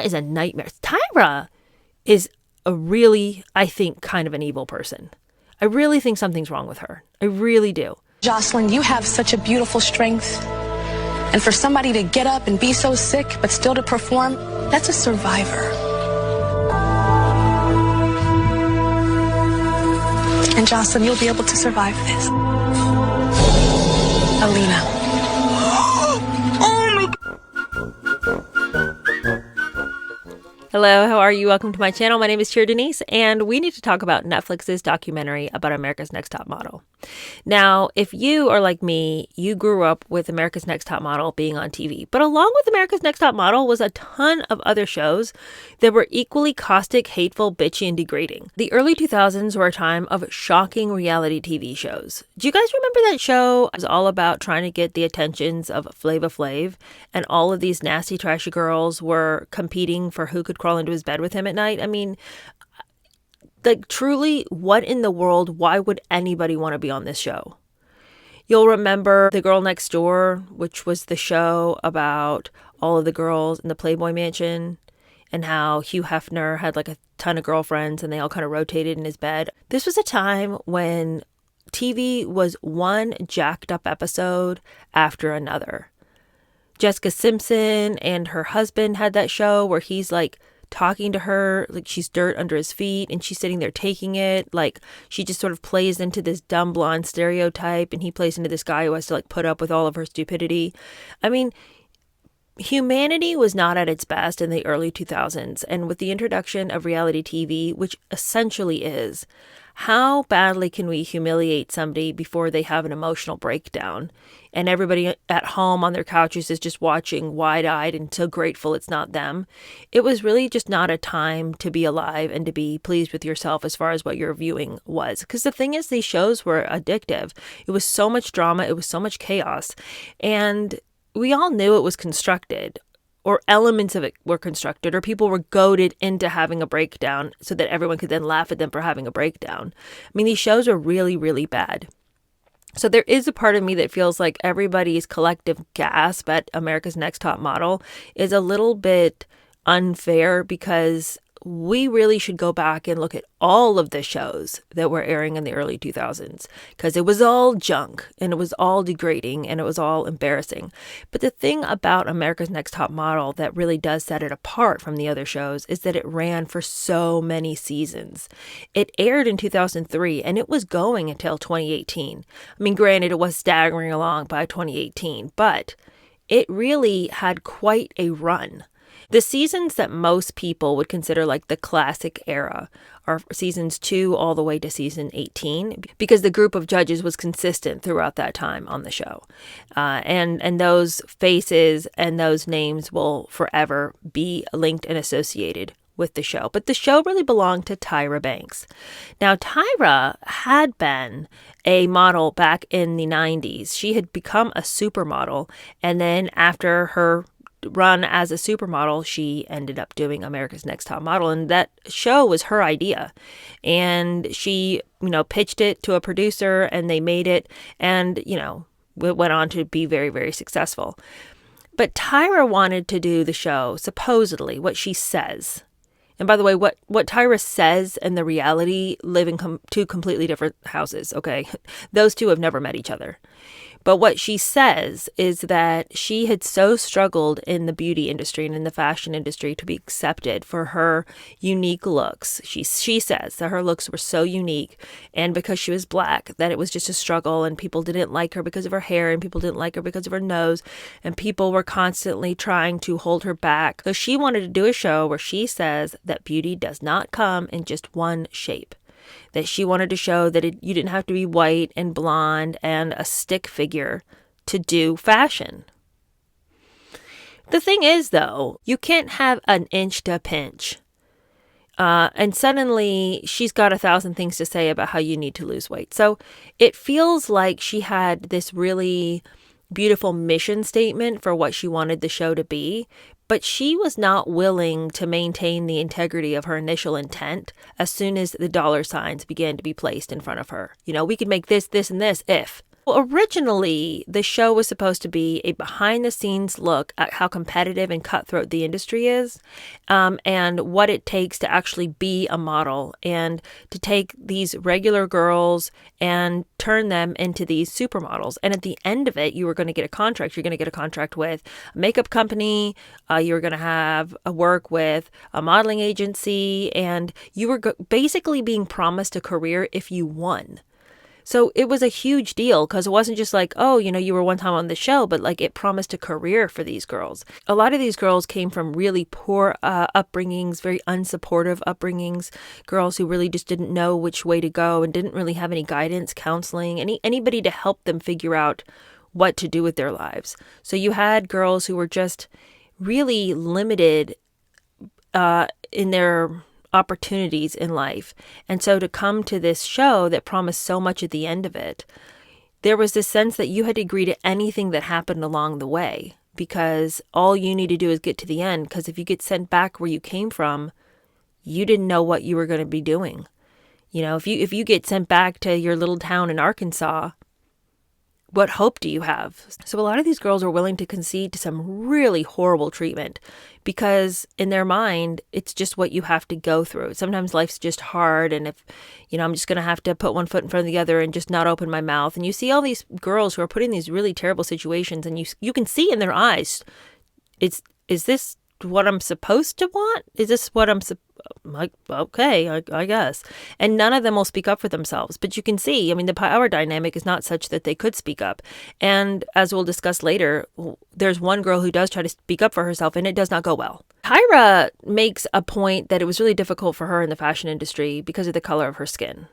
Tyra is a nightmare. Tyra is a really, I think, kind of an evil person. I really think something's wrong with her. I really do. Jocelyn, you have such a beautiful strength. And for somebody to get up and be so sick, but still to perform, that's a survivor. And Jocelyn, you'll be able to survive this. Alina. Hello, how are you? Welcome to my channel. My name is Tyra Denise, and we need to talk about Netflix's documentary about America's Next Top Model. Now, if you are like me, you grew up with America's Next Top Model being on TV. But along with America's Next Top Model was a ton of other shows that were equally caustic, hateful, bitchy, and degrading. The early 2000s were a time of shocking reality TV shows. Do you guys remember that show? It was all about trying to get the attentions of Flava Flav, and all of these nasty, trashy girls were competing for who could crawl into his bed with him at night. I mean, like, truly, what in the world? Why would anybody want to be on this show? You'll remember The Girl Next Door, which was the show about all of the girls in the Playboy Mansion and how Hugh Hefner had like a ton of girlfriends and they all kind of rotated in his bed. This was a time when TV was one jacked up episode after another. Jessica Simpson and her husband had that show where he's like talking to her like she's dirt under his feet and she's sitting there taking it. Like, she just sort of plays into this dumb blonde stereotype and he plays into this guy who has to like put up with all of her stupidity. I mean, humanity was not at its best in the early 2000s, and with the introduction of reality TV, which essentially is, how badly can we humiliate somebody before they have an emotional breakdown and everybody at home on their couches is just watching wide-eyed and so grateful it's not them? It was really just not a time to be alive and to be pleased with yourself as far as what your viewing was. Because the thing is, these shows were addictive. It was so much drama. It was so much chaos. And we all knew it was constructed, or elements of it were constructed, or people were goaded into having a breakdown so that everyone could then laugh at them for having a breakdown. I mean, these shows are really, really bad. So there is a part of me that feels like everybody's collective gasp at America's Next Top Model is a little bit unfair, because we really should go back and look at all of the shows that were airing in the early 2000s, because it was all junk and it was all degrading and it was all embarrassing. But the thing about America's Next Top Model that really does set it apart from the other shows is that it ran for so many seasons. It aired in 2003 and it was going until 2018. I mean, granted, it was staggering along by 2018, but it really had quite a run. The seasons that most people would consider like the classic era are seasons 2 all the way to season 18, because the group of judges was consistent throughout that time on the show. And those faces and those names will forever be linked and associated with the show. But the show really belonged to Tyra Banks. Now, Tyra had been a model back in the 90s. She had become a supermodel, and then after her run as a supermodel, she ended up doing America's Next Top Model, and that show was her idea. And she, pitched it to a producer, and they made it, and, it went on to be very, very successful. But Tyra wanted to do the show, supposedly, what she says. And by the way, what Tyra says and the reality live in two completely different houses, okay? Those two have never met each other. But what she says is that she had so struggled in the beauty industry and in the fashion industry to be accepted for her unique looks. She says that her looks were so unique, and because she was black, that it was just a struggle, and people didn't like her because of her hair, and people didn't like her because of her nose, and people were constantly trying to hold her back. So she wanted to do a show where she says that beauty does not come in just one shape. That she wanted to show that you didn't have to be white and blonde and a stick figure to do fashion. The thing is, though, you can't have an inch to pinch. And suddenly she's got 1,000 things to say about how you need to lose weight. So it feels like she had this really beautiful mission statement for what she wanted the show to be, but she was not willing to maintain the integrity of her initial intent as soon as the dollar signs began to be placed in front of her. We could make this, this, and this if. Originally, the show was supposed to be a behind-the-scenes look at how competitive and cutthroat the industry is, and what it takes to actually be a model and to take these regular girls and turn them into these supermodels. And at the end of it, you were going to get a contract. You're going to get a contract with a makeup company. You were going to have a work with a modeling agency, and you were basically being promised a career if you won. So it was a huge deal because it wasn't just like, oh, you were one time on the show, but like it promised a career for these girls. A lot of these girls came from really poor upbringings, very unsupportive upbringings, girls who really just didn't know which way to go and didn't really have any guidance, counseling, anybody to help them figure out what to do with their lives. So you had girls who were just really limited in their opportunities in life. And so to come to this show that promised so much at the end of it, there was this sense that you had to agree to anything that happened along the way, because all you need to do is get to the end. Because if you get sent back where you came from, you didn't know what you were going to be doing. If you get sent back to your little town in Arkansas, what hope do you have? So a lot of these girls are willing to concede to some really horrible treatment because in their mind, it's just what you have to go through. Sometimes life's just hard. And if, I'm just going to have to put one foot in front of the other and just not open my mouth. And you see all these girls who are put in these really terrible situations, and you can see in their eyes, is this what I'm supposed to want? Is this what I'm like, okay, I guess. And none of them will speak up for themselves. But you can see, the power dynamic is not such that they could speak up. And as we'll discuss later, there's one girl who does try to speak up for herself, and it does not go well. Tyra makes a point that it was really difficult for her in the fashion industry because of the color of her skin.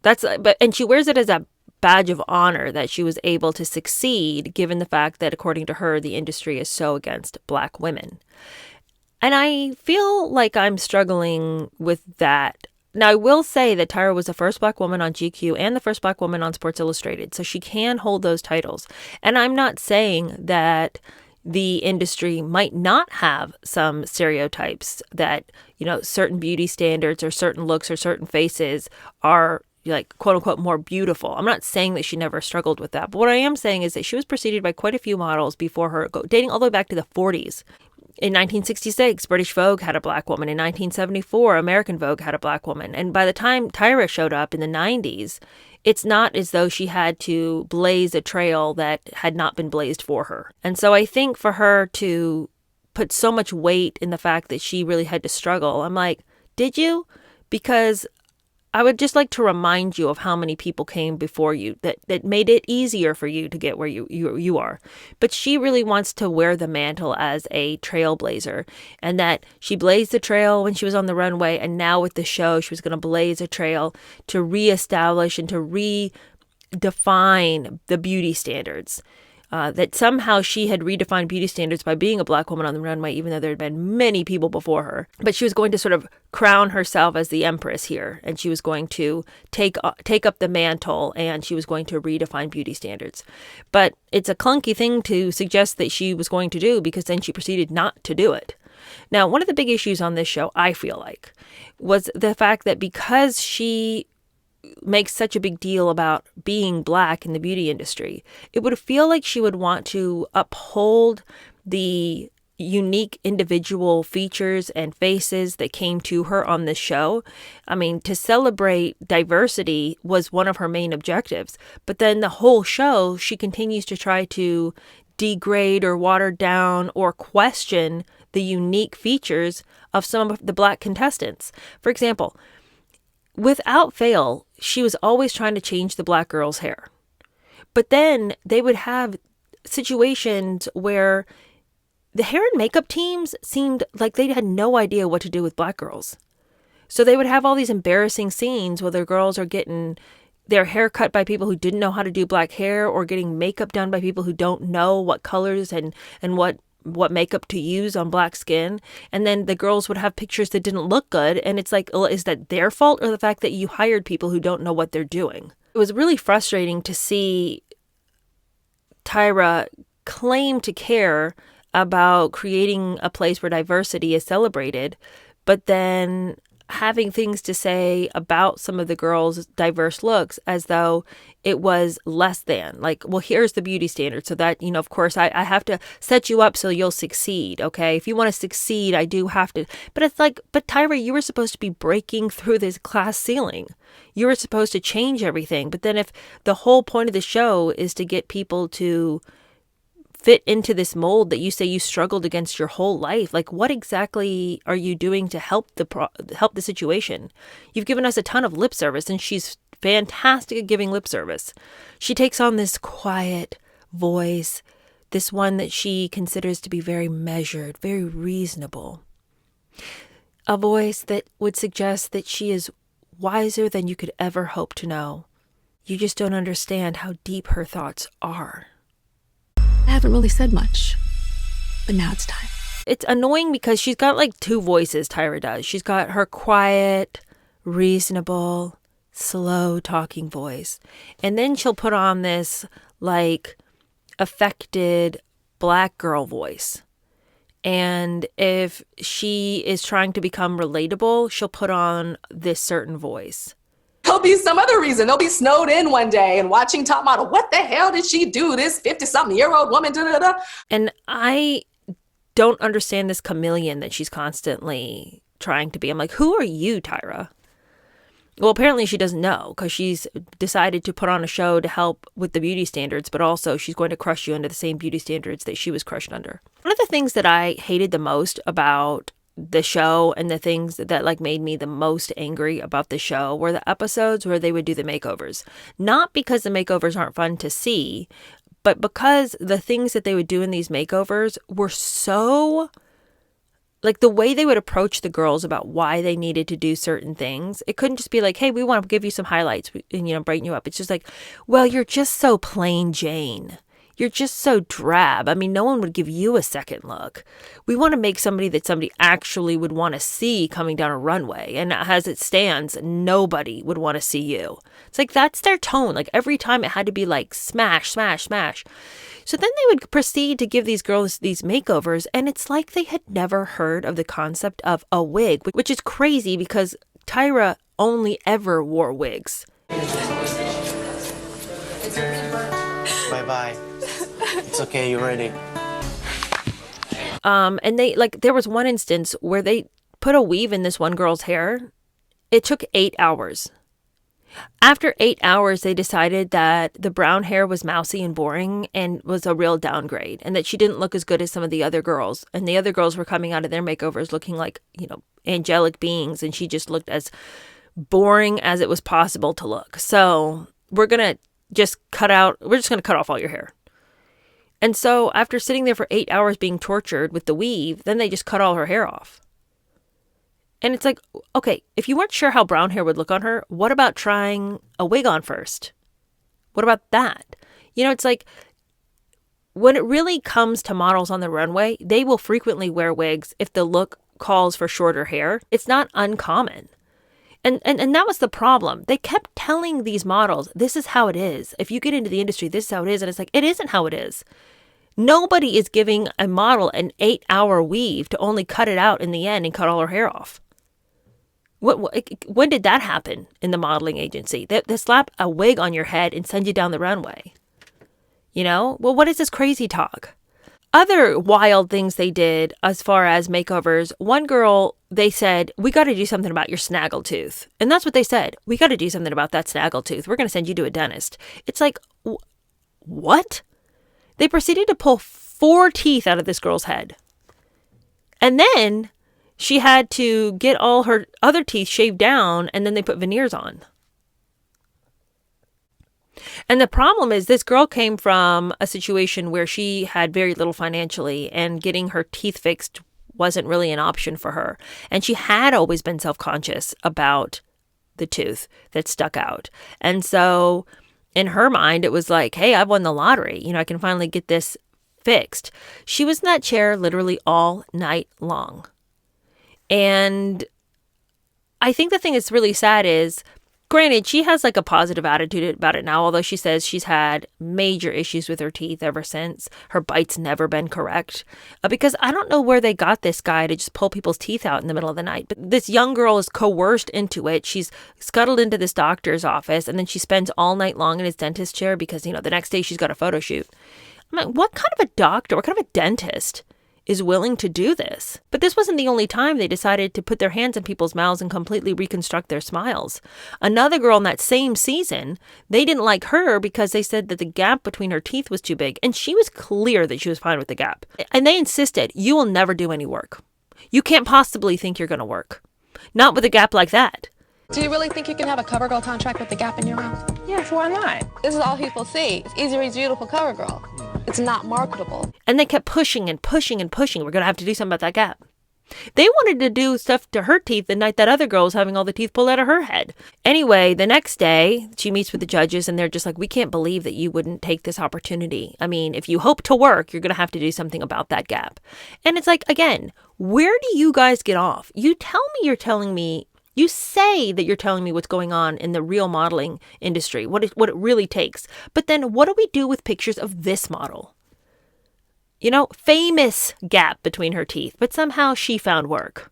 And she wears it as a badge of honor that she was able to succeed, given the fact that, according to her, the industry is so against Black women. And I feel like I'm struggling with that. Now, I will say that Tyra was the first Black woman on GQ and the first Black woman on Sports Illustrated, so she can hold those titles. And I'm not saying that the industry might not have some stereotypes that, certain beauty standards or certain looks or certain faces are like, quote unquote, more beautiful. I'm not saying that she never struggled with that. But what I am saying is that she was preceded by quite a few models before her, dating all the way back to the 40s. In 1966, British Vogue had a Black woman. In 1974, American Vogue had a Black woman. And by the time Tyra showed up in the 90s, it's not as though she had to blaze a trail that had not been blazed for her. And so I think for her to put so much weight in the fact that she really had to struggle, I'm like, did you? Because I would just like to remind you of how many people came before you that made it easier for you to get where you are. But she really wants to wear the mantle as a trailblazer, and that she blazed the trail when she was on the runway, and now with the show, she was going to blaze a trail to reestablish and to redefine the beauty standards. That somehow she had redefined beauty standards by being a Black woman on the runway, even though there had been many people before her. But she was going to sort of crown herself as the empress here, and she was going to take up the mantle, and she was going to redefine beauty standards. But it's a clunky thing to suggest that she was going to do, because then she proceeded not to do it. Now, one of the big issues on this show, I feel like, was the fact that because she makes such a big deal about being Black in the beauty industry, it would feel like she would want to uphold the unique individual features and faces that came to her on this show. To celebrate diversity was one of her main objectives. But then the whole show, she continues to try to degrade or water down or question the unique features of some of the Black contestants. For example, without fail, she was always trying to change the Black girl's hair. But then they would have situations where the hair and makeup teams seemed like they had no idea what to do with Black girls. So they would have all these embarrassing scenes where their girls are getting their hair cut by people who didn't know how to do Black hair, or getting makeup done by people who don't know what colors and what makeup to use on Black skin. And then the girls would have pictures that didn't look good. And it's like, is that their fault, or the fact that you hired people who don't know what they're doing? It was really frustrating to see Tyra claim to care about creating a place where diversity is celebrated, but then having things to say about some of the girls' diverse looks as though it was less than. Like, well, here's the beauty standard. So that, of course, I have to set you up so you'll succeed, okay? If you want to succeed, I do have to. But it's like, but Tyra, you were supposed to be breaking through this glass ceiling. You were supposed to change everything. But then if the whole point of the show is to get people to fit into this mold that you say you struggled against your whole life, like what exactly are you doing to help the situation? You've given us a ton of lip service, and she's fantastic at giving lip service. She takes on this quiet voice, this one that she considers to be very measured, very reasonable. A voice that would suggest that she is wiser than you could ever hope to know. You just don't understand how deep her thoughts are. I haven't really said much, but now it's time. It's annoying because she's got like two voices, Tyra does. She's got her quiet, reasonable, slow talking voice. And then she'll put on this like affected black girl voice. And if she is trying to become relatable, she'll put on this certain voice. There'll be some other reason. They'll be snowed in one day and watching Top Model. What the hell did she do? This 50-something-year-old woman, da-da-da. And I don't understand this chameleon that she's constantly trying to be. I'm like, who are you, Tyra? Well, apparently she doesn't know, because she's decided to put on a show to help with the beauty standards, but also she's going to crush you under the same beauty standards that she was crushed under. One of the things that I hated the most about the show, and the things that like made me the most angry about the show, were the episodes where they would do the makeovers. Not because the makeovers aren't fun to see, but because the things that they would do in these makeovers were so, like, the way they would approach the girls about why they needed to do certain things. It couldn't just be like, hey, we want to give you some highlights and, brighten you up. It's just like, well, you're just so plain Jane. You're just so drab. I mean, no one would give you a second look. We want to make somebody that somebody actually would want to see coming down a runway. And as it stands, nobody would want to see you. It's like, that's their tone. Like, every time it had to be like smash, smash, smash. So then they would proceed to give these girls these makeovers. And it's like they had never heard of the concept of a wig, which is crazy because Tyra only ever wore wigs. Bye-bye. It's okay, you're ready. And they, like, there was one instance where they put a weave in this one girl's hair. It took 8 hours. After 8 hours, they decided that the brown hair was mousy and boring and was a real downgrade, and that she didn't look as good as some of the other girls. And the other girls were coming out of their makeovers looking like, angelic beings, and she just looked as boring as it was possible to look. So we're just going to cut off all your hair. And so after sitting there for 8 hours being tortured with the weave, then they just cut all her hair off. And it's like, okay, if you weren't sure how brown hair would look on her, what about trying a wig on first? What about that? It's like, when it really comes to models on the runway, they will frequently wear wigs if the look calls for shorter hair. It's not uncommon. And that was the problem. They kept telling these models, this is how it is. If you get into the industry, this is how it is. And it's like, it isn't how it is. Nobody is giving a model an 8-hour weave to only cut it out in the end and cut all her hair off. When did that happen in the modeling agency? They slap a wig on your head and send you down the runway. Well, what is this crazy talk? Other wild things they did as far as makeovers, one girl, they said, we got to do something about your snaggletooth. And that's what they said. We got to do something about that snaggletooth. We're going to send you to a dentist. It's like, what? They proceeded to pull 4 teeth out of this girl's head. And then she had to get all her other teeth shaved down, and then they put veneers on. And the problem is, this girl came from a situation where she had very little financially, and getting her teeth fixed wasn't really an option for her. And she had always been self-conscious about the tooth that stuck out. And so in her mind, it was like, hey, I've won the lottery. I can finally get this fixed. She was in that chair literally all night long. And I think the thing that's really sad is Granted, she has like a positive attitude about it now, although she says she's had major issues with her teeth ever since. Her bite's never been correct. Because I don't know where they got this guy to just pull people's teeth out in the middle of the night. But this young girl is coerced into it. She's scuttled into this doctor's office, and then she spends all night long in his dentist chair because, the next day she's got a photo shoot. I'm like, what kind of a doctor, what kind of a dentist is willing to do this? But this wasn't the only time they decided to put their hands in people's mouths and completely reconstruct their smiles. Another girl in that same season, they didn't like her because they said that the gap between her teeth was too big, and she was clear that she was fine with the gap. And they insisted, you will never do any work. You can't possibly think you're going to work. Not with a gap like that. Do you really think you can have a CoverGirl contract with the gap in your mouth? Yes, why not? This is all people see. It's easy to reach beautiful CoverGirl. It's not marketable. And they kept pushing and pushing and pushing. We're going to have to do something about that gap. They wanted to do stuff to her teeth the night that other girl was having all the teeth pulled out of her head. Anyway, the next day, she meets with the judges and they're just like, we can't believe that you wouldn't take this opportunity. I mean, if you hope to work, you're going to have to do something about that gap. And it's like, again, where do you guys get off? You say that you're telling me what's going on in the real modeling industry, what it really takes. But then what do we do with pictures of this model? Famous gap between her teeth, but somehow she found work.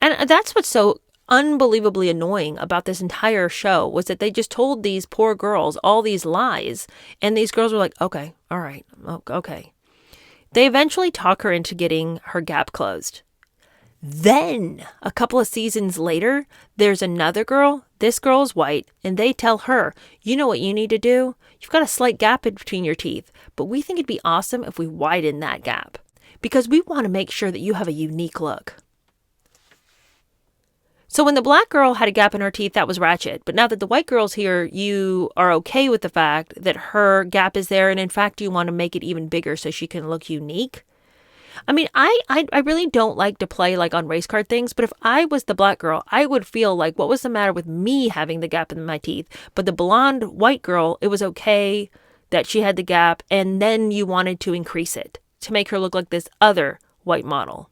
And that's what's so unbelievably annoying about this entire show, was that they just told these poor girls all these lies, and these girls were like, okay, all right, okay. They eventually talk her into getting her gap closed. Then, a couple of seasons later, there's another girl. This girl is white, and they tell her, you know what you need to do? You've got a slight gap in between your teeth, but we think it'd be awesome if we widen that gap because we want to make sure that you have a unique look. So when the black girl had a gap in her teeth, that was ratchet. But now that the white girl's here, you are okay with the fact that her gap is there, and in fact, you want to make it even bigger so she can look unique. I mean, I really don't like to play like on race card things, but if I was the black girl, I would feel like, what was the matter with me having the gap in my teeth? But the blonde white girl, it was okay that she had the gap, and then you wanted to increase it to make her look like this other white model.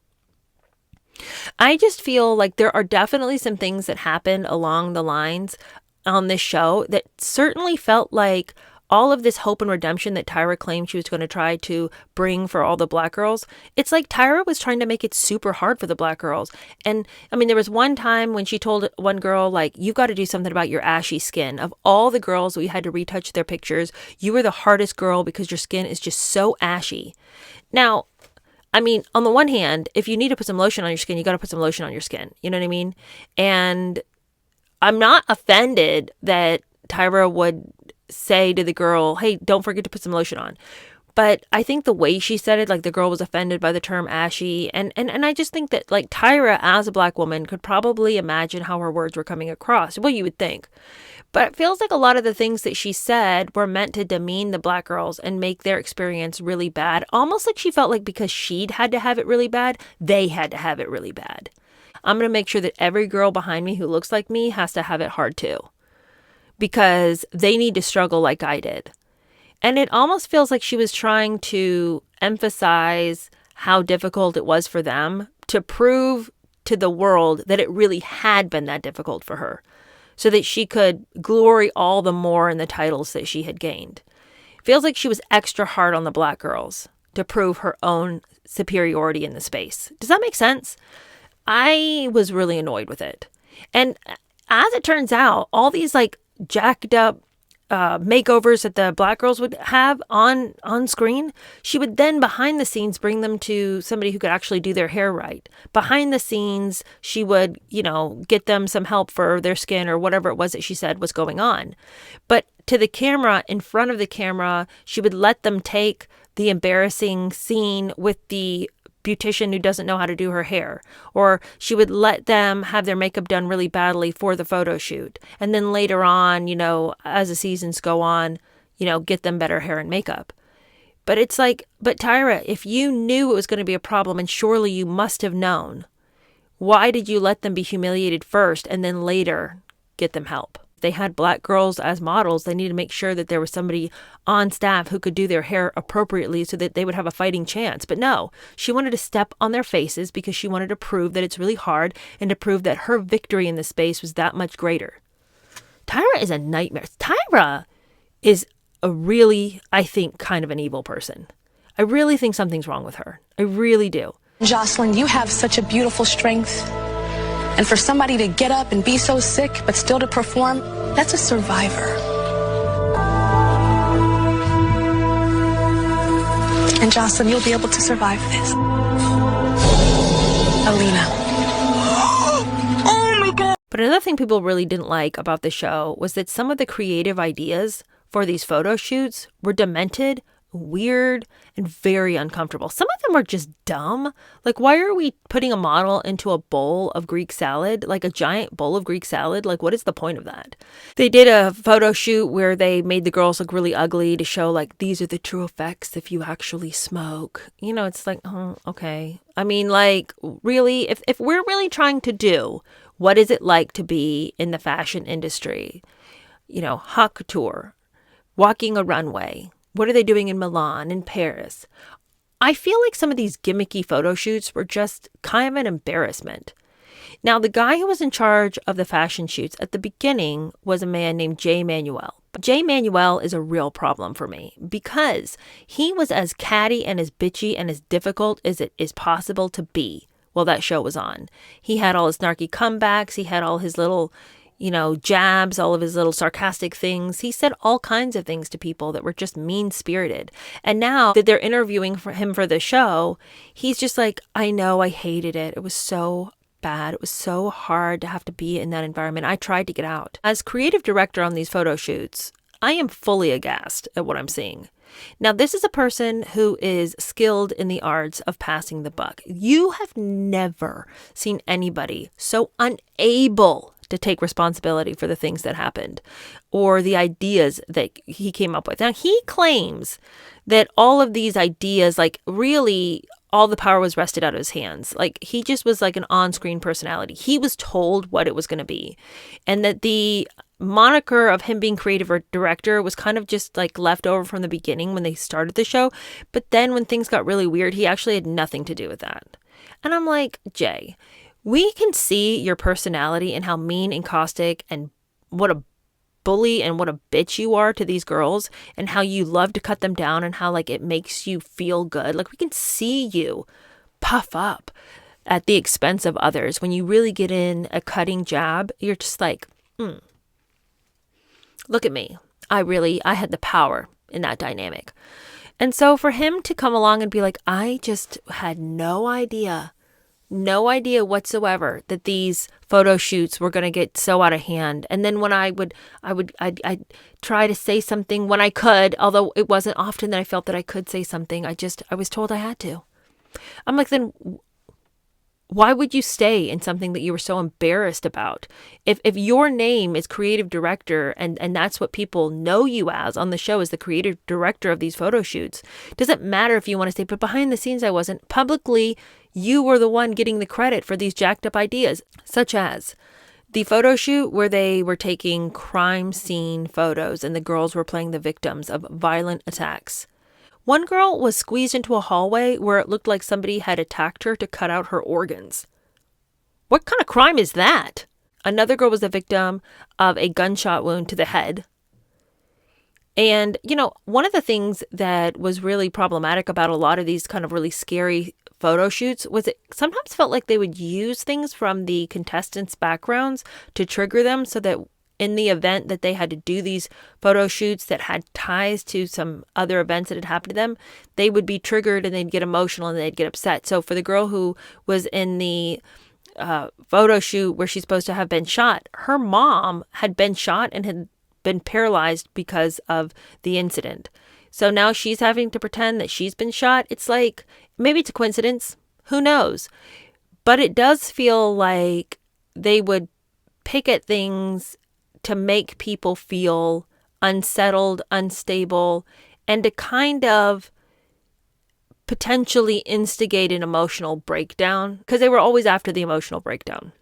I just feel like there are definitely some things that happened along the lines on this show that certainly felt like all of this hope and redemption that Tyra claimed she was going to try to bring for all the black girls. It's like Tyra was trying to make it super hard for the black girls. And I mean, there was one time when she told one girl, like, you got to do something about your ashy skin. Of all the girls we had to retouch their pictures, you were the hardest girl because your skin is just so ashy. Now, I mean, on the one hand, if you need to put some lotion on your skin, you got to put some lotion on your skin. You know what I mean? And I'm not offended that Tyra would say to the girl, hey, don't forget to put some lotion on. But I think the way she said it, like the girl was offended by the term ashy. And I just think that like Tyra as a black woman could probably imagine how her words were coming across. Well, you would think. But it feels like a lot of the things that she said were meant to demean the black girls and make their experience really bad. Almost like she felt like because she'd had to have it really bad, they had to have it really bad. I'm going to make sure that every girl behind me who looks like me has to have it hard too, because they need to struggle like I did. And it almost feels like she was trying to emphasize how difficult it was for them to prove to the world that it really had been that difficult for her, so that she could glory all the more in the titles that she had gained. It feels like she was extra hard on the black girls to prove her own superiority in the space. Does that make sense? I was really annoyed with it. And as it turns out, all these like jacked up makeovers that the black girls would have on screen, she would then behind the scenes bring them to somebody who could actually do their hair right. Behind the scenes, she would, get them some help for their skin or whatever it was that she said was going on. But to the camera, in front of the camera, she would let them take the embarrassing scene with the beautician who doesn't know how to do her hair, or she would let them have their makeup done really badly for the photo shoot. And then later on, as the seasons go on, get them better hair and makeup. But it's like, but Tyra, if you knew it was going to be a problem, and surely you must have known, why did you let them be humiliated first and then later get them help? They had black girls as models. They needed to make sure that there was somebody on staff who could do their hair appropriately so that they would have a fighting chance. But no, she wanted to step on their faces because she wanted to prove that it's really hard and to prove that her victory in the space was that much greater. Tyra is a nightmare. Tyra is a really, I think, kind of an evil person. I really think something's wrong with her. I really do. Jocelyn, you have such a beautiful strength. And for somebody to get up and be so sick, but still to perform, that's a survivor. And Jocelyn, you'll be able to survive this. Alina. But another thing people really didn't like about the show was that some of the creative ideas for these photo shoots were demented, weird, and very uncomfortable. Some of them were just dumb. Like, why are we putting a model into a bowl of Greek salad? Like a giant bowl of Greek salad? Like, what is the point of that? They did a photo shoot where they made the girls look really ugly to show, like, these are the true effects if you actually smoke. You know, it's like, oh, okay. I mean, like, really, if we're really trying to do what is it like to be in the fashion industry, you know, haute couture, walking a runway, what are they doing in Milan, in Paris? I feel like some of these gimmicky photo shoots were just kind of an embarrassment. Now, the guy who was in charge of the fashion shoots at the beginning was a man named Jay Manuel. But Jay Manuel is a real problem for me because he was as catty and as bitchy and as difficult as it is possible to be while that show was on. He had all his snarky comebacks. He had all his little, you know, jabs, all of his little sarcastic things. He said all kinds of things to people that were just mean-spirited. And now that they're interviewing him for the show, he's just like, I know, I hated it. It was so bad. It was so hard to have to be in that environment. I tried to get out. As creative director on these photo shoots, I am fully aghast at what I'm seeing. Now, this is a person who is skilled in the arts of passing the buck. You have never seen anybody so unable to take responsibility for the things that happened or the ideas that he came up with. Now, he claims that all of these ideas, like really all the power was wrested out of his hands. Like he just was like an on-screen personality. He was told what it was going to be. And that the moniker of him being creative or director was kind of just like left over from the beginning when they started the show. But then when things got really weird, he actually had nothing to do with that. And I'm like, Jay, we can see your personality and how mean and caustic and what a bully and what a bitch you are to these girls and how you love to cut them down and how like it makes you feel good. Like we can see you puff up at the expense of others. When you really get in a cutting jab, you're just like, look at me. I had the power in that dynamic. And so for him to come along and be like, I just had no idea whatsoever that these photo shoots were going to get so out of hand. And then when I'd try to say something when I could, although it wasn't often that I felt that I could say something. I was told I had to. I'm like, then why would you stay in something that you were so embarrassed about? If your name is creative director and that's what people know you as on the show, as the creative director of these photo shoots, doesn't matter if you want to stay, but behind the scenes I wasn't. Publicly, you were the one getting the credit for these jacked up ideas, such as the photo shoot where they were taking crime scene photos and the girls were playing the victims of violent attacks. One girl was squeezed into a hallway where it looked like somebody had attacked her to cut out her organs. What kind of crime is that? Another girl was the victim of a gunshot wound to the head. And, you know, one of the things that was really problematic about a lot of these kind of really scary photo shoots was it sometimes felt like they would use things from the contestants' backgrounds to trigger them so that in the event that they had to do these photo shoots that had ties to some other events that had happened to them, they would be triggered and they'd get emotional and they'd get upset. So for the girl who was in the photo shoot where she's supposed to have been shot, her mom had been shot and had been paralyzed because of the incident. So now she's having to pretend that she's been shot. It's like, maybe it's a coincidence. Who knows? But it does feel like they would pick at things to make people feel unsettled, unstable, and to kind of potentially instigate an emotional breakdown, because they were always after the emotional breakdown.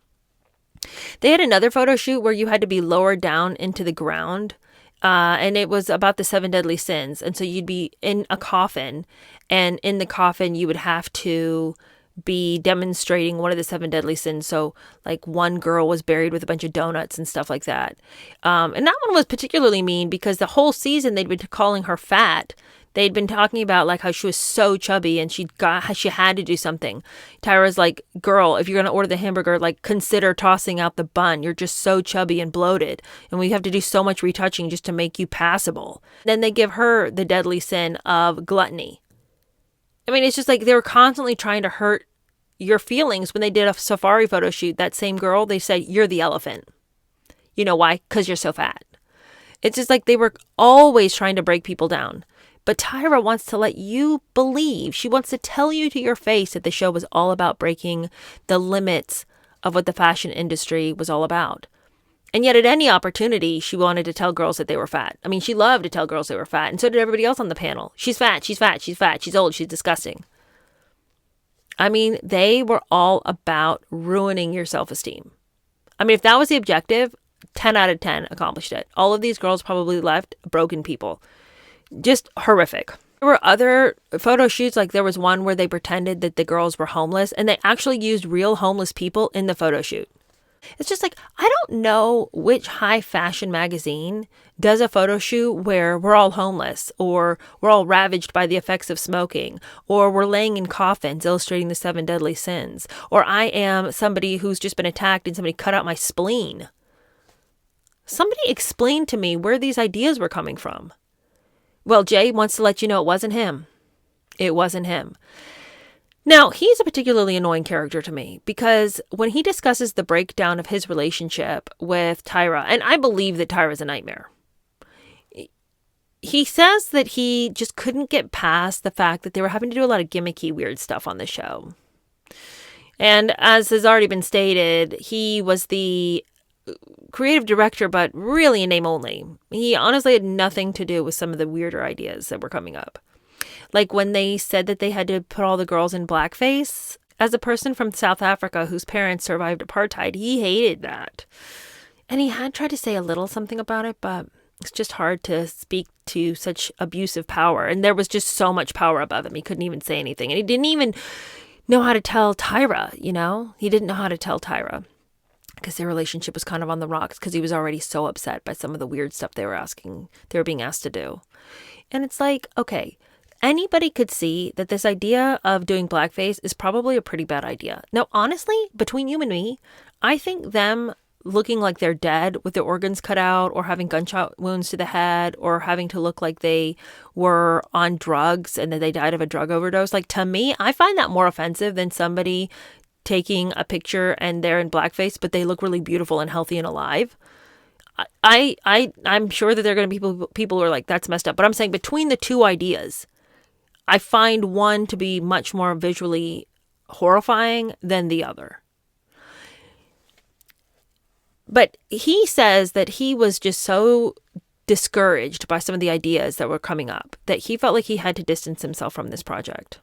They had another photo shoot where you had to be lowered down into the ground, and it was about the 7 deadly sins. And so you'd be in a coffin, and in the coffin you would have to be demonstrating one of the 7 deadly sins. So like one girl was buried with a bunch of donuts and stuff like that. And that one was particularly mean because the whole season they'd been calling her fat. They'd been talking about like how she was so chubby and she had to do something. Tyra's like, girl, if you're going to order the hamburger, like consider tossing out the bun. You're just so chubby and bloated. And we have to do so much retouching just to make you passable. Then they give her the deadly sin of gluttony. I mean, it's just like they were constantly trying to hurt your feelings. When they did a safari photo shoot, that same girl, they said, you're the elephant. You know why? Because you're so fat. It's just like they were always trying to break people down. But Tyra wants to let you believe. She wants to tell you to your face that the show was all about breaking the limits of what the fashion industry was all about. And yet at any opportunity, she wanted to tell girls that they were fat. I mean, she loved to tell girls they were fat. And so did everybody else on the panel. She's fat, she's fat, she's fat, she's old, she's disgusting. I mean, they were all about ruining your self-esteem. I mean, if that was the objective, 10 out of 10 accomplished it. All of these girls probably left broken people. Just horrific. There were other photo shoots, like there was one where they pretended that the girls were homeless and they actually used real homeless people in the photo shoot. It's just like, I don't know which high fashion magazine does a photo shoot where we're all homeless or we're all ravaged by the effects of smoking or we're laying in coffins illustrating the 7 deadly sins or I am somebody who's just been attacked and somebody cut out my spleen. Somebody explain to me where these ideas were coming from. Well, Jay wants to let you know it wasn't him. It wasn't him. Now, he's a particularly annoying character to me because when he discusses the breakdown of his relationship with Tyra, and I believe that Tyra's a nightmare, he says that he just couldn't get past the fact that they were having to do a lot of gimmicky, weird stuff on the show. And as has already been stated, he was the creative director, but really in name only. He honestly had nothing to do with some of the weirder ideas that were coming up. Like when they said that they had to put all the girls in blackface. As a person from South Africa whose parents survived apartheid, he hated that. And he had tried to say a little something about it, but it's just hard to speak to such abusive power. And there was just so much power above him. He couldn't even say anything. And he didn't even know how to tell Tyra, you know? He didn't know how to tell Tyra because their relationship was kind of on the rocks because he was already so upset by some of the weird stuff they were being asked to do. And it's like, okay, anybody could see that this idea of doing blackface is probably a pretty bad idea. Now, honestly, between you and me, I think them looking like they're dead with their organs cut out or having gunshot wounds to the head or having to look like they were on drugs and that they died of a drug overdose, like to me, I find that more offensive than somebody taking a picture and they're in blackface, but they look really beautiful and healthy and alive. I'm sure that there are going to be people who are like, that's messed up. But I'm saying between the two ideas, I find one to be much more visually horrifying than the other. But he says that he was just so discouraged by some of the ideas that were coming up that he felt like he had to distance himself from this project.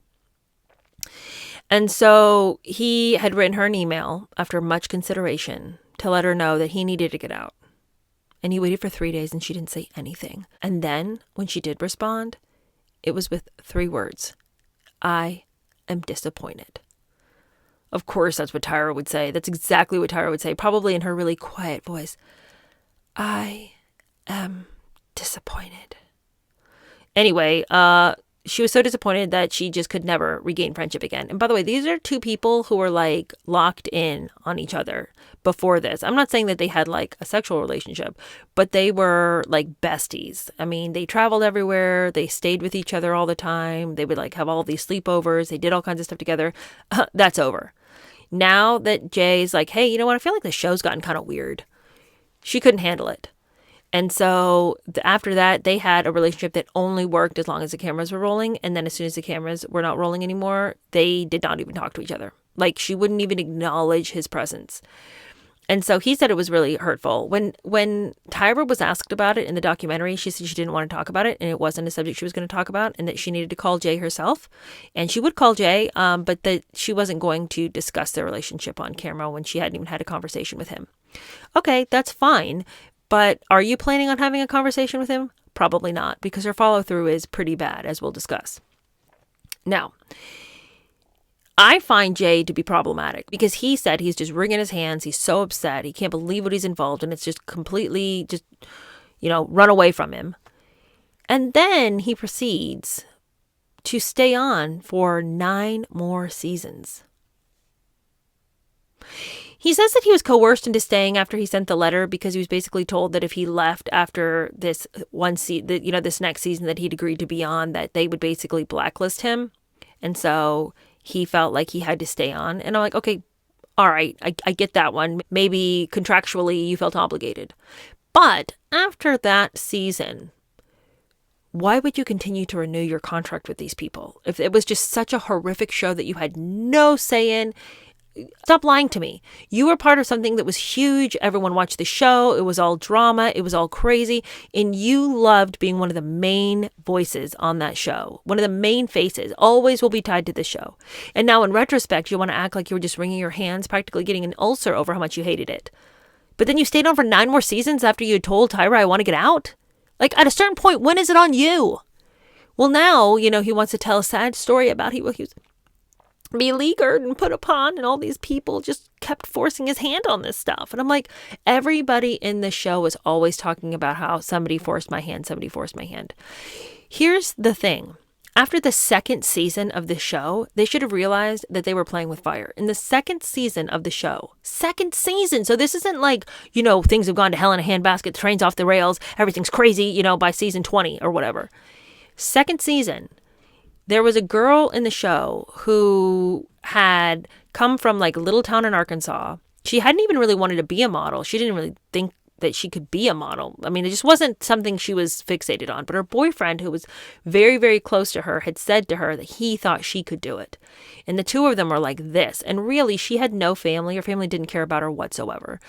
And so he had written her an email after much consideration to let her know that he needed to get out. And he waited for 3 days and she didn't say anything. And then when she did respond, it was with 3 words. I am disappointed. Of course, that's what Tyra would say. That's exactly what Tyra would say, probably in her really quiet voice. I am disappointed. Anyway, she was so disappointed that she just could never regain friendship again. And by the way, these are 2 people who were like locked in on each other before this. I'm not saying that they had like a sexual relationship, but they were like besties. I mean, they traveled everywhere. They stayed with each other all the time. They would like have all these sleepovers. They did all kinds of stuff together. That's over. Now that Jay's like, hey, you know what? I feel like the show's gotten kind of weird. She couldn't handle it. And so after that, they had a relationship that only worked as long as the cameras were rolling. And then as soon as the cameras were not rolling anymore, they did not even talk to each other. Like she wouldn't even acknowledge his presence. And so he said it was really hurtful. When Tyra was asked about it in the documentary, she said she didn't want to talk about it and it wasn't a subject she was going to talk about and that she needed to call Jay herself. And she would call Jay, but that she wasn't going to discuss their relationship on camera when she hadn't even had a conversation with him. Okay, that's fine. But are you planning on having a conversation with him? Probably not, because her follow through is pretty bad, as we'll discuss. Now, I find Jay to be problematic because he said he's just wringing his hands. He's so upset. He can't believe what he's involved in. It's just completely just, run away from him. And then he proceeds to stay on for 9 more seasons. He says that he was coerced into staying after he sent the letter because he was basically told that if he left after this this next season that he'd agreed to be on, that they would basically blacklist him. And so he felt like he had to stay on. And I'm like, okay, all right, I get that one. Maybe contractually you felt obligated. But after that season, why would you continue to renew your contract with these people? If it was just such a horrific show that you had no say in, stop lying to me. You were part of something that was huge. Everyone watched the show. It was all drama. It was all crazy. And you loved being one of the main voices on that show. One of the main faces. Always will be tied to the show. And now in retrospect, you want to act like you were just wringing your hands, practically getting an ulcer over how much you hated it. But then you stayed on for 9 more seasons after you had told Tyra, I want to get out? Like, at a certain point, when is it on you? Well, now, he wants to tell a sad story about he was beleaguered and put upon, and all these people just kept forcing his hand on this stuff. And I'm like, everybody in the show was always talking about how somebody forced my hand. Here's the thing. After the second season of the show, they should have realized that they were playing with fire. In the second season of the show, second season. So this isn't like, things have gone to hell in a handbasket, the train's off the rails, everything's crazy, by season 20 or whatever. Second season, there was a girl in the show who had come from like a little town in Arkansas. She hadn't even really wanted to be a model. She didn't really think that she could be a model. I mean, it just wasn't something she was fixated on. But her boyfriend, who was very, very close to her, had said to her that he thought she could do it. And the two of them were like this. And really, she had no family. Her family didn't care about her whatsoever.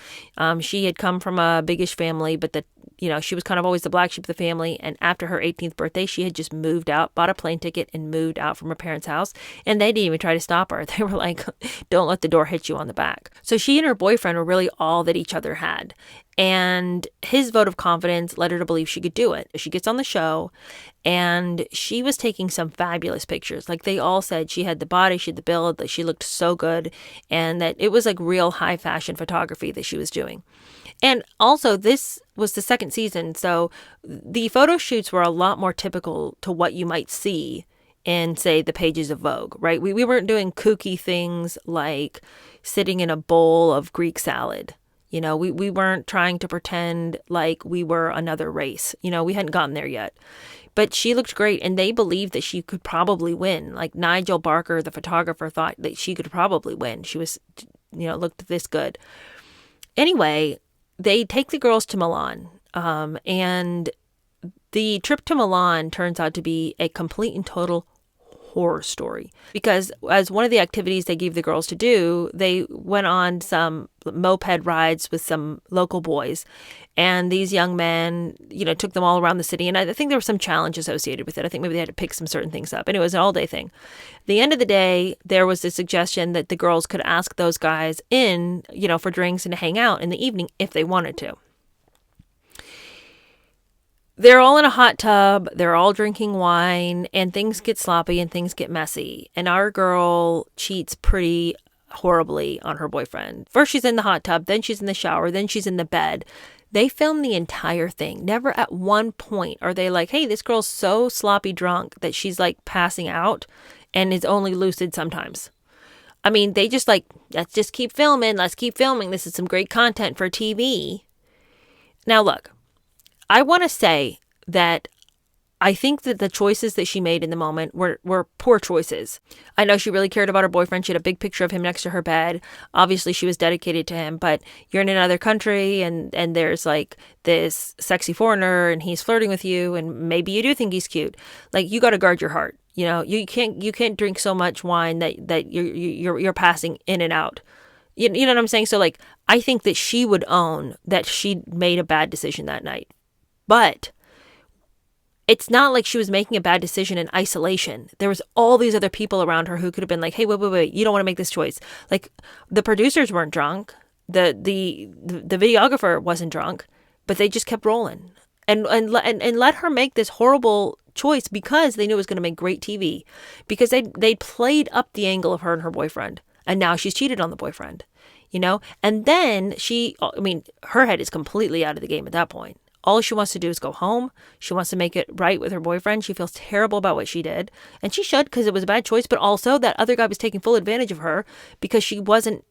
She had come from a biggish family, but she was kind of always the black sheep of the family. And after her 18th birthday, she had just moved out, bought a plane ticket and moved out from her parents' house. And they didn't even try to stop her. They were like, don't let the door hit you on the back. So she and her boyfriend were really all that each other had. And his vote of confidence led her to believe she could do it. She gets on the show and she was taking some fabulous pictures. Like they all said she had the body, she had the build, that she looked so good, and that it was like real high fashion photography that she was doing. And also this was the second season. So the photo shoots were a lot more typical to what you might see in, say, the pages of Vogue, right? We weren't doing kooky things like sitting in a bowl of Greek salad. We weren't trying to pretend like we were another race. We hadn't gotten there yet. But she looked great, and they believed that she could probably win. Like Nigel Barker, the photographer, thought that she could probably win. She was, looked this good. Anyway, they take the girls to Milan, and the trip to Milan turns out to be a complete and total horror story, because as one of the activities they gave the girls to do, they went on some moped rides with some local boys, and these young men, took them all around the city. And I think there was some challenge associated with it. I think maybe they had to pick some certain things up, and it was an all-day thing. At the end of the day, there was the suggestion that the girls could ask those guys in, for drinks and to hang out in the evening if they wanted to. They're all in a hot tub, they're all drinking wine, and things get sloppy and things get messy. And our girl cheats pretty horribly on her boyfriend. First she's in the hot tub, then she's in the shower, then she's in the bed. They film the entire thing. Never at one point are they like, hey, this girl's so sloppy drunk that she's like passing out and is only lucid sometimes. I mean, they just like, let's just keep filming. Let's keep filming. This is some great content for TV. Now, look. I want to say that I think that the choices that she made in the moment were poor choices. I know she really cared about her boyfriend. She had a big picture of him next to her bed. Obviously, she was dedicated to him, but you're in another country and there's like this sexy foreigner and he's flirting with you and maybe you do think he's cute. Like, you got to guard your heart. You can't drink so much wine that you're passing in and out. You know what I'm saying? So like, I think that she would own that she made a bad decision that night. But it's not like she was making a bad decision in isolation. There was all these other people around her who could have been like, hey, wait, you don't want to make this choice. Like, the producers weren't drunk. The videographer wasn't drunk, but they just kept rolling and let her make this horrible choice because they knew it was going to make great TV. Because they played up the angle of her and her boyfriend. And now she's cheated on the boyfriend, you know? And then her head is completely out of the game at that point. All she wants to do is go home. She wants to make it right with her boyfriend. She feels terrible about what she did. And she should, because it was a bad choice. But also that other guy was taking full advantage of her because she wasn't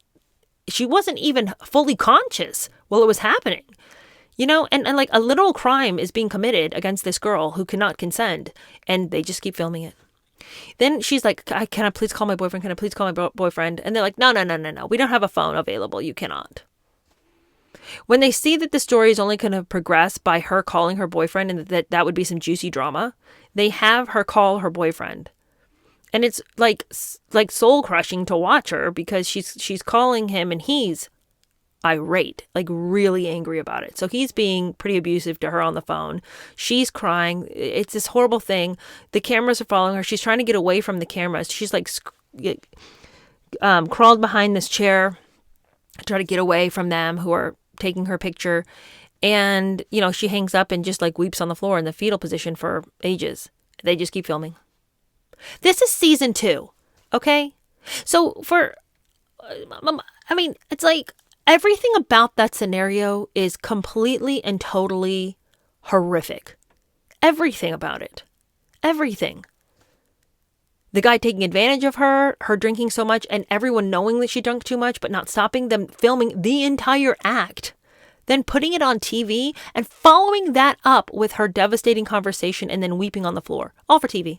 even fully conscious while it was happening. You know, and like a literal crime is being committed against this girl who cannot consent. And they just keep filming it. Then she's like, can I please call my boyfriend? Can I please call my boyfriend? And they're like, no. We don't have a phone available. You cannot. When they see that the story is only going to progress by her calling her boyfriend and that would be some juicy drama, they have her call her boyfriend. And it's like soul crushing to watch her because she's calling him and he's irate, like really angry about it. So he's being pretty abusive to her on the phone. She's crying. It's this horrible thing. The cameras are following her. She's trying to get away from the cameras. She's like crawled behind this chair to try to get away from them who are taking her picture. And, you know, she hangs up and just like weeps on the floor in the fetal position for ages. They just keep filming. This is season 2. Okay. So it's like everything about that scenario is completely and totally horrific. Everything about it. Everything. The guy taking advantage of her drinking so much, and everyone knowing that she drank too much, but not stopping them filming the entire act. Then putting it on TV and following that up with her devastating conversation and then weeping on the floor. All for TV.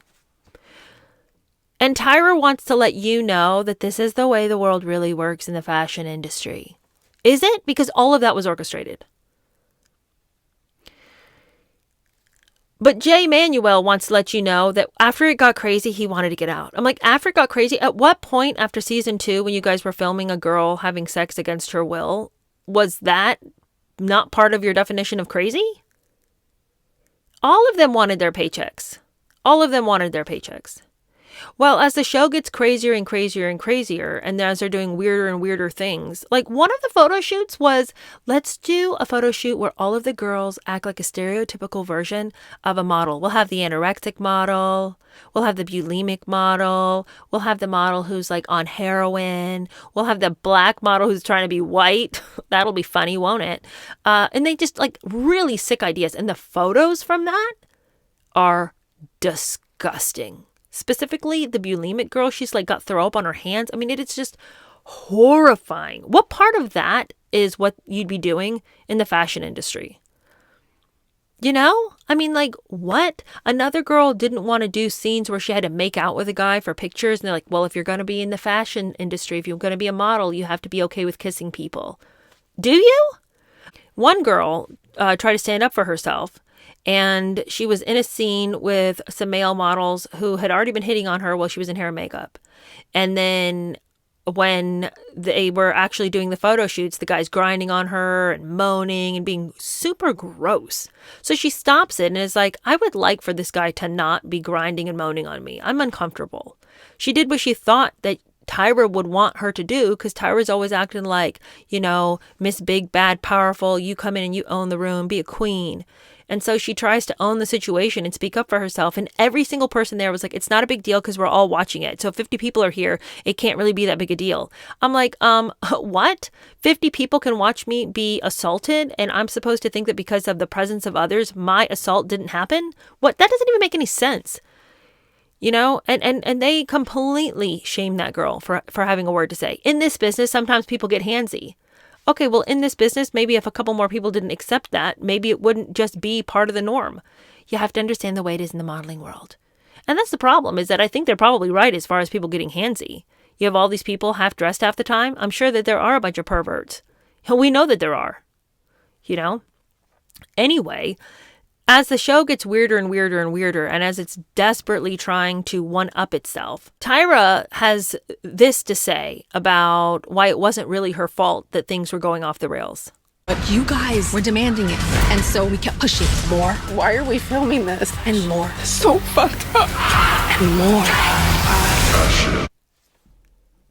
And Tyra wants to let you know that this is the way the world really works in the fashion industry. Is it? Because all of that was orchestrated. But Jay Manuel wants to let you know that after it got crazy, he wanted to get out. I'm like, after it got crazy, at what point after season 2, when you guys were filming a girl having sex against her will, was that not part of your definition of crazy? All of them wanted their paychecks. All of them wanted their paychecks. Well, as the show gets crazier and crazier and crazier, and as they're doing weirder and weirder things, like one of the photo shoots was, let's do a photo shoot where all of the girls act like a stereotypical version of a model. We'll have the anorexic model. We'll have the bulimic model. We'll have the model who's like on heroin. We'll have the black model who's trying to be white. That'll be funny, won't it? And they just like really sick ideas. And the photos from that are disgusting. Specifically, the bulimic girl, she's like got throw up on her hands. I mean, it's just horrifying. What part of that is what you'd be doing in the fashion industry? You know? I mean, like, what? Another girl didn't want to do scenes where she had to make out with a guy for pictures. And they're like, well, if you're going to be in the fashion industry, if you're going to be a model, you have to be okay with kissing people. Do you? One girl tried to stand up for herself. And she was in a scene with some male models who had already been hitting on her while she was in hair and makeup. And then when they were actually doing the photo shoots, the guy's grinding on her and moaning and being super gross. So she stops it and is like, I would like for this guy to not be grinding and moaning on me. I'm uncomfortable. She did what she thought that Tyra would want her to do, because Tyra's always acting like, you know, Miss Big, Bad, Powerful. You come in and you own the room, be a queen. And so she tries to own the situation and speak up for herself. And every single person there was like, it's not a big deal because we're all watching it. So if 50 people are here, it can't really be that big a deal. I'm like, what? 50 people can watch me be assaulted and I'm supposed to think that because of the presence of others, my assault didn't happen? What? That doesn't even make any sense. You know, and they completely shame that girl for having a word to say. In this business, sometimes people get handsy. Okay, well, in this business, maybe if a couple more people didn't accept that, maybe it wouldn't just be part of the norm. You have to understand the way it is in the modeling world. And that's the problem, is that I think they're probably right as far as people getting handsy. You have all these people half dressed half the time. I'm sure that there are a bunch of perverts. We know that there are. You know? Anyway, as the show gets weirder and weirder and weirder, and as it's desperately trying to one-up itself, Tyra has this to say about why it wasn't really her fault that things were going off the rails. But you guys were demanding it, and so we kept pushing more. Why are we filming this? And more. It's so fucked up. And more.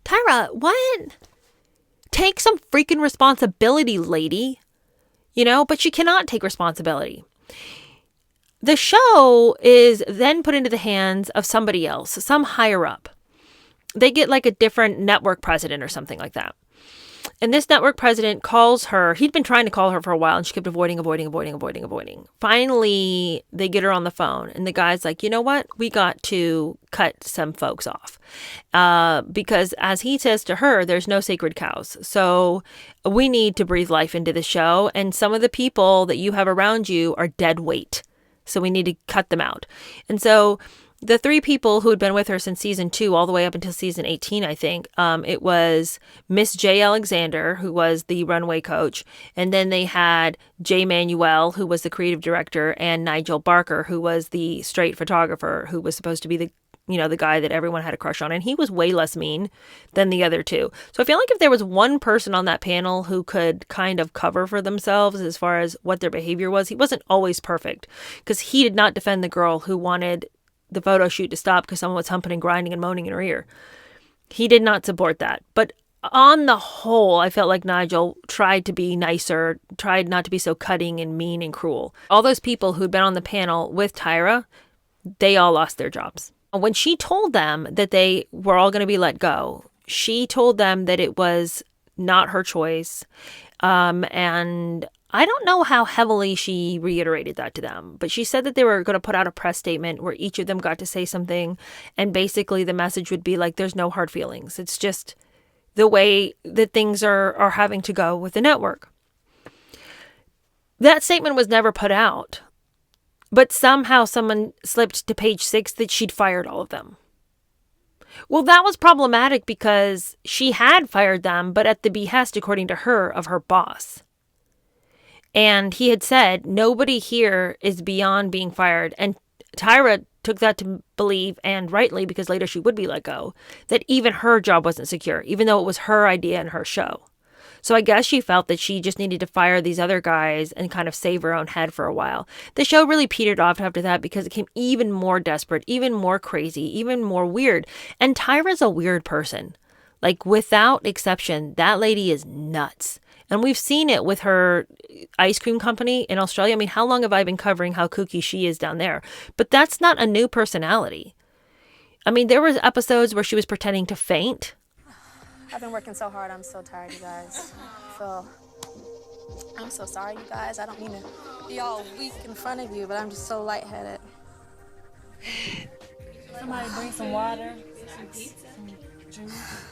Tyra, what? Take some freaking responsibility, lady. You know, but she cannot take responsibility. The show is then put into the hands of somebody else, some higher up. They get like a different network president or something like that. And this network president calls her. He'd been trying to call her for a while and she kept avoiding. Finally, they get her on the phone and the guy's like, you know what? We got to cut some folks off. Because as he says to her, there's no sacred cows. So we need to breathe life into the show. And some of the people that you have around you are dead weight. So we need to cut them out. And so the 3 people who had been with her since season 2 all the way up until season 18, I think, it was Miss J. Alexander, who was the runway coach. And then they had Jay Manuel, who was the creative director, and Nigel Barker, who was the straight photographer, who was supposed to be the guy that everyone had a crush on. And he was way less mean than the other 2. So I feel like if there was one person on that panel who could kind of cover for themselves as far as what their behavior was, he wasn't always perfect, because he did not defend the girl who wanted the photo shoot to stop because someone was humping and grinding and moaning in her ear. He did not support that. But on the whole, I felt like Nigel tried to be nicer, tried not to be so cutting and mean and cruel. All those people who'd been on the panel with Tyra, they all lost their jobs. When she told them that they were all going to be let go, she told them that it was not her choice. And I don't know how heavily she reiterated that to them, but she said that they were going to put out a press statement where each of them got to say something. And basically the message would be like, there's no hard feelings. It's just the way that things are having to go with the network. That statement was never put out, but somehow someone slipped to page 6 that she'd fired all of them. Well, that was problematic because she had fired them, but at the behest, according to her, of her boss. And he had said, nobody here is beyond being fired. And Tyra took that to believe, and rightly, because later she would be let go, that even her job wasn't secure, even though it was her idea and her show. So I guess she felt that she just needed to fire these other guys and kind of save her own head for a while. The show really petered off after that because it became even more desperate, even more crazy, even more weird. And Tyra's a weird person. Like, without exception, that lady is nuts. And we've seen it with her ice cream company in Australia. I mean, how long have I been covering how kooky she is down there? But that's not a new personality. I mean, there was episodes where she was pretending to faint. I've been working so hard. I'm so tired, you guys. I'm so sorry, you guys. I don't mean to be all weak in front of you, but I'm just so lightheaded. Somebody bring some water, some pizza, some juice.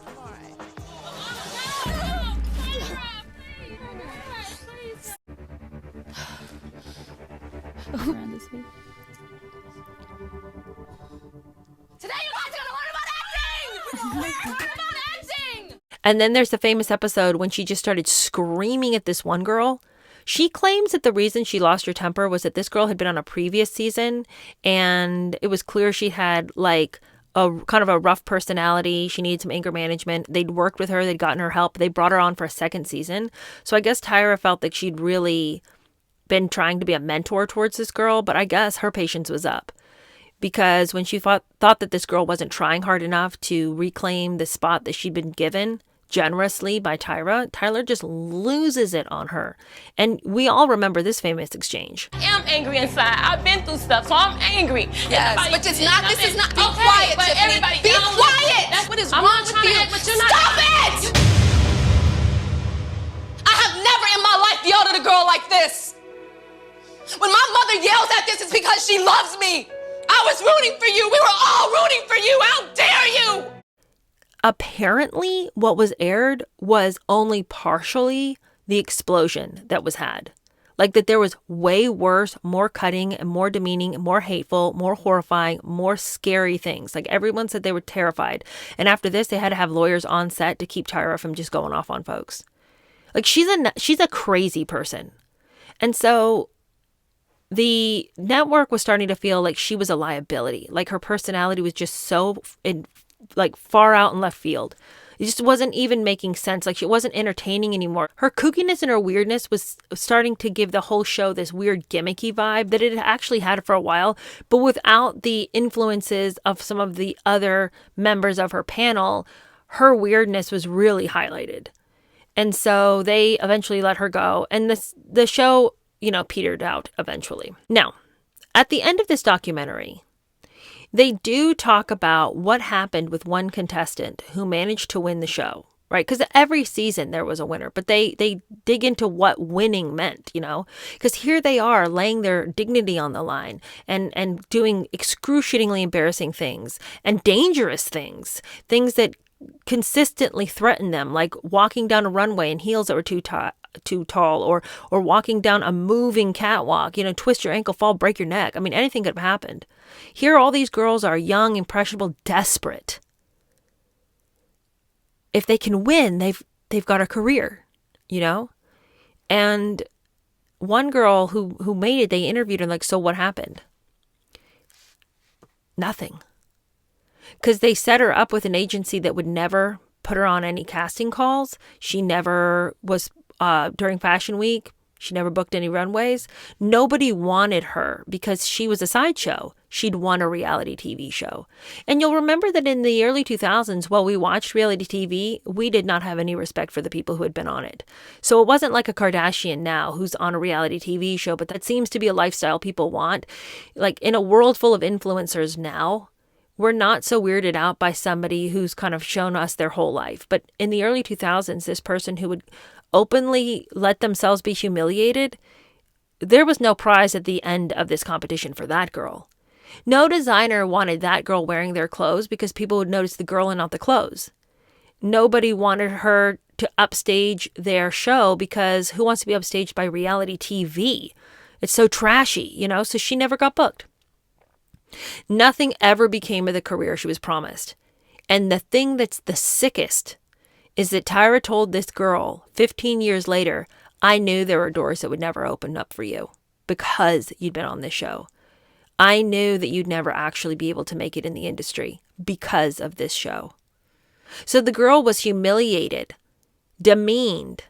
All right. Today you guys are gonna learn about acting! Learn about acting! And then there's the famous episode when she just started screaming at this one girl. She claims that the reason she lost her temper was that this girl had been on a previous season and it was clear she had like a kind of a rough personality. She needed some anger management. They'd worked with her. They'd gotten her help. They brought her on for a second season. So I guess Tyra felt that she'd really been trying to be a mentor towards this girl, but I guess her patience was up. Because when she thought that this girl wasn't trying hard enough to reclaim the spot that she'd been given generously by Tyra just loses it on her. And we all remember this famous exchange. I am angry inside. I've been through stuff, so I'm angry. Yes, but it's not, this is not, be quiet, but Tiffany. everybody, Be quiet! That's What is I'm wrong not with trying you? to act, but you're not. Stop it! I have never in my life yelled at a girl like this. When my mother yells at this, it's because she loves me. I was rooting for you. We were all rooting for you. How dare you? Apparently, what was aired was only partially the explosion that was had. Like that there was way worse, more cutting and more demeaning, more hateful, more horrifying, more scary things. Like everyone said they were terrified. And after this, they had to have lawyers on set to keep Tyra from just going off on folks. Like she's a crazy person. And so the network was starting to feel like she was a liability. Like her personality was just so far out in left field. It just wasn't even making sense. Like she wasn't entertaining anymore. Her kookiness and her weirdness was starting to give the whole show this weird gimmicky vibe that it actually had for a while, but without the influences of some of the other members of her panel, her weirdness was really highlighted. And so they eventually let her go. And the show petered out eventually. Now, at the end of this documentary, they do talk about what happened with one contestant who managed to win the show, right? Because every season there was a winner, but they dig into what winning meant, because here they are laying their dignity on the line and doing excruciatingly embarrassing things and dangerous things that consistently threaten them, like walking down a runway in heels that were too tall, or walking down a moving catwalk, twist your ankle, fall, break your neck. I mean, anything could have happened. Here, all these girls are young, impressionable, desperate. If they can win, they've got a career, And one girl who made it, they interviewed her like, so what happened? Nothing. Because they set her up with an agency that would never put her on any casting calls. She never was, during Fashion Week, she never booked any runways. Nobody wanted her because she was a sideshow. She'd won a reality TV show. And you'll remember that in the early 2000s, while we watched reality TV, we did not have any respect for the people who had been on it. So it wasn't like a Kardashian now who's on a reality TV show, but that seems to be a lifestyle people want. Like in a world full of influencers now, we're not so weirded out by somebody who's kind of shown us their whole life. But in the early 2000s, this person who would openly let themselves be humiliated, there was no prize at the end of this competition for that girl. No designer wanted that girl wearing their clothes because people would notice the girl and not the clothes. Nobody wanted her to upstage their show because who wants to be upstaged by reality TV? It's so trashy, so she never got booked. Nothing ever became of the career she was promised. And the thing that's the sickest is that Tyra told this girl 15 years later, I knew there were doors that would never open up for you because you'd been on this show. I knew that you'd never actually be able to make it in the industry because of this show. So the girl was humiliated, demeaned,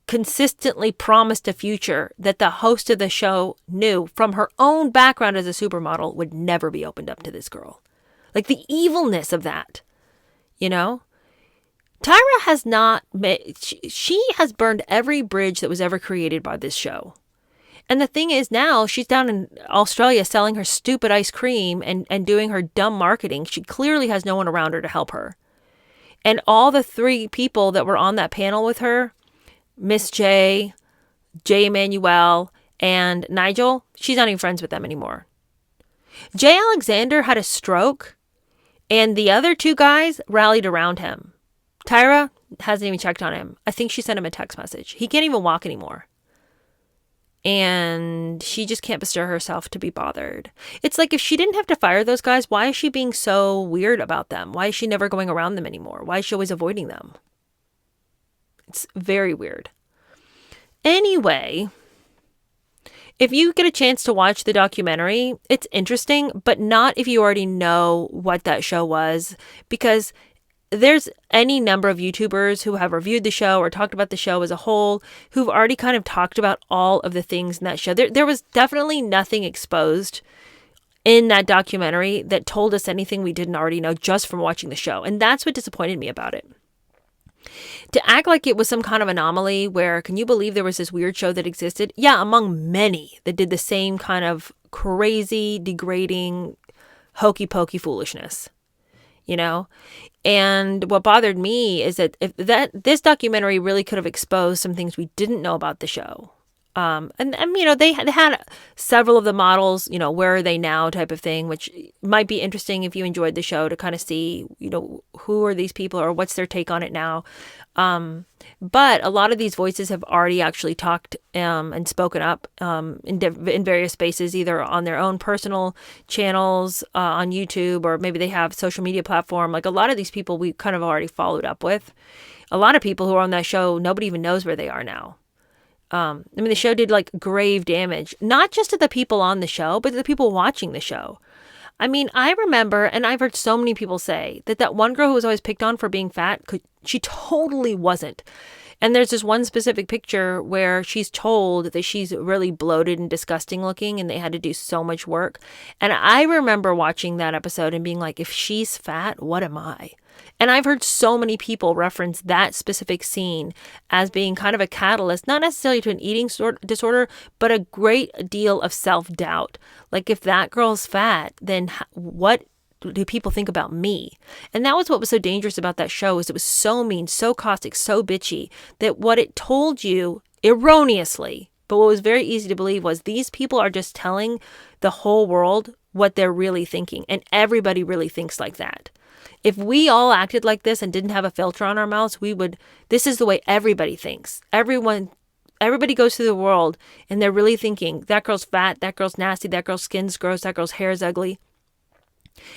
consistently promised a future that the host of the show knew from her own background as a supermodel would never be opened up to this girl. Like the evilness of that. Tyra has not, she has burned every bridge that was ever created by this show. And the thing is now she's down in Australia selling her stupid ice cream and doing her dumb marketing. She clearly has no one around her to help her. And all the three people that were on that panel with her, Miss J, Jay Emanuel, and Nigel, she's not even friends with them anymore. Jay Alexander had a stroke. And the other two guys rallied around him. Tyra hasn't even checked on him. I think she sent him a text message. He can't even walk anymore. And she just can't bestir herself to be bothered. It's like if she didn't have to fire those guys, why is she being so weird about them? Why is she never going around them anymore? Why is she always avoiding them? It's very weird. Anyway, if you get a chance to watch the documentary, it's interesting, but not if you already know what that show was, because there's any number of YouTubers who have reviewed the show or talked about the show as a whole who've already kind of talked about all of the things in that show. There was definitely nothing exposed in that documentary that told us anything we didn't already know just from watching the show. And that's what disappointed me about it. To act like it was some kind of anomaly where, can you believe there was this weird show that existed? Yeah, among many that did the same kind of crazy, degrading, hokey pokey foolishness, And what bothered me is that this documentary really could have exposed some things we didn't know about the show. They had several of the models, where are they now type of thing, which might be interesting if you enjoyed the show to kind of see, who are these people or what's their take on it now. But a lot of these voices have already actually talked and spoken up in various spaces, either on their own personal channels on YouTube, or maybe they have social media platform. Like a lot of these people we kind of already followed up with. A lot of people who are on that show, nobody even knows where they are now. The show did like grave damage, not just to the people on the show, but to the people watching the show. I remember, and I've heard so many people say that one girl who was always picked on for being fat, she totally wasn't. And there's this one specific picture where she's told that she's really bloated and disgusting looking and they had to do so much work. And I remember watching that episode and being like, if she's fat, what am I? And I've heard so many people reference that specific scene as being kind of a catalyst, not necessarily to an eating disorder, but a great deal of self-doubt. Like, if that girl's fat, then what do people think about me? And that was what was so dangerous about that show, is it was so mean, so caustic, so bitchy, that what it told you erroneously, but what was very easy to believe, was these people are just telling the whole world what they're really thinking. And everybody really thinks like that. If we all acted like this and didn't have a filter on our mouths, this is the way everybody thinks. Everybody goes through the world and they're really thinking, that girl's fat, that girl's nasty, that girl's skin's gross, that girl's hair is ugly.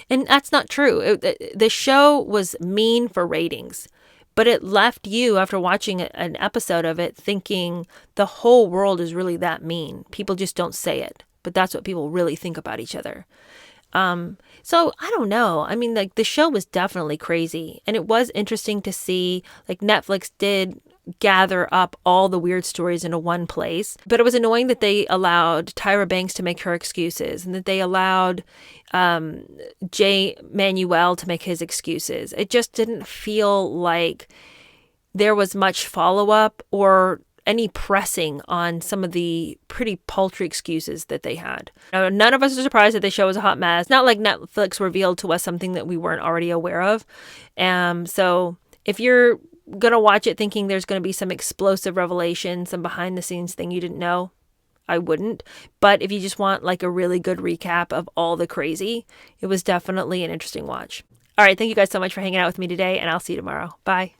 And that's not true. The show was mean for ratings, but it left you, after watching an episode of it, thinking the whole world is really that mean. People just don't say it, but that's what people really think about each other. So I don't know. I mean, like, the show was definitely crazy, and it was interesting to see, like, Netflix did gather up all the weird stories into one place, but it was annoying that they allowed Tyra Banks to make her excuses and that they allowed Jay Manuel to make his excuses. It just didn't feel like there was much follow-up or any pressing on some of the pretty paltry excuses that they had. Now, none of us are surprised that the show was a hot mess. Not like Netflix revealed to us something that we weren't already aware of. So if you're going to watch it thinking there's going to be some explosive revelation, some behind the scenes thing you didn't know, I wouldn't. But if you just want like a really good recap of all the crazy, it was definitely an interesting watch. All right. Thank you guys so much for hanging out with me today, and I'll see you tomorrow. Bye.